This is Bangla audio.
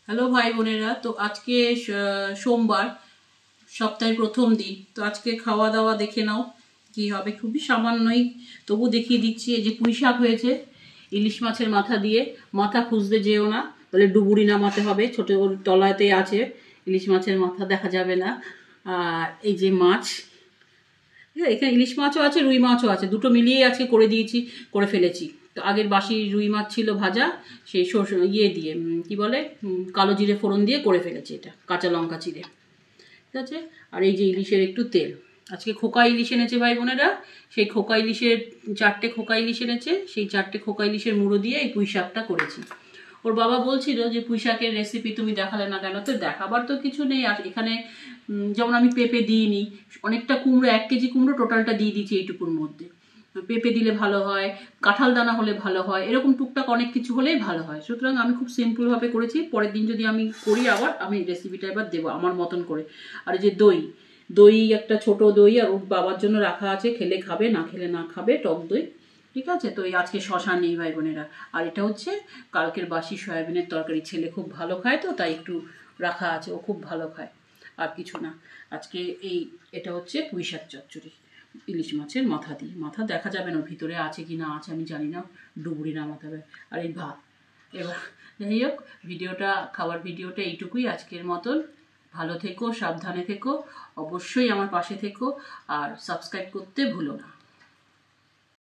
হ্যালো ভাই বোনেরা, তো আজকে সোমবার, সপ্তাহের প্রথম দিন। তো আজকে খাওয়া দাওয়া দেখে নাও কি হবে, খুবই সামান্যই, তবু দেখিয়ে দিচ্ছি। এই যে পুঁই শাক হয়েছে ইলিশ মাছের মাথা দিয়ে। মাথা খুঁজতে যেও না, তাহলে ডুবুরি নামাতে হবে। ছোটো তলাতে আছে ইলিশ মাছের মাথা, দেখা যাবে না। আর এই যে মাছ, এখানে ইলিশ মাছও আছে, রুই মাছও আছে, দুটো মিলিয়ে আজকে করে ফেলেছি। তো আগের বাসি রুই মাছ ছিল ভাজা, সেই দিয়ে কি বলে, কালো জিরে ফোড়ন দিয়ে করে ফেলেছি, এটা কাঁচা লঙ্কা চিড়ে। ঠিক আছে। আর এই যে ইলিশের একটু তেল, আজকে খোকা ইলিশ এনেছে ভাই বোনেরা, সেই খোকা ইলিশের 4টে খোকা ইলিশ এনেছে, সেই 4টে খোকা ইলিশের মুড়ো দিয়ে এই পুঁই শাকটা করেছি। ওর বাবা বলছিল যে পুঁই শাকের রেসিপি তুমি দেখালে না কেন? তো দেখাবার তো কিছু নেই। আর এখানে যেমন আমি পেঁপে দিইনি, অনেকটা কুমড়ো, 1 কেজি কুমড়ো টোটালটা দিয়ে দিচ্ছি এইটুকুর মধ্যে। পেঁপে দিলে ভালো হয়, কাঁঠাল দানা হলে ভালো হয়, এরকম টুকটাক অনেক কিছু হলেই ভালো হয়। সুতরাং আমি খুব সিম্পলভাবে করেছি। পরের দিন যদি আমি করি আবার, আমি রেসিপিটা এবার দেবো আমার মতন করে। আর এই যে দই একটা ছোট দই আর ওর বাবার জন্য রাখা আছে, খেলে খাবে, না খেলে না খাবে, টক দই। ঠিক আছে। তো এই আজকে শশা নেই ভাই বোনেরা। আর এটা হচ্ছে কালকের বাসি সয়াবিনের তরকারি, ছেলে খুব ভালো খায়, তো তাই একটু রাখা আছে, ও খুব ভালো খায়। আর কিছু না। আজকে এটা হচ্ছে পুঁই শাক চচ্চড়ি ইলিশ মাছের মাথা দিয়ে। মাথা দেখা যাবে না ভিতরে আছে কি না আছে আমি জানি না, ডুবুরি নামাতে হবে। আর এই ভাত। এবার যাই হোক, খাবার ভিডিওটা এইটুকুই আজকের মতন। ভালো থেকো, সাবধানে থেকো, অবশ্যই আমার পাশে থেকো, আর সাবস্ক্রাইব করতে ভুলো না।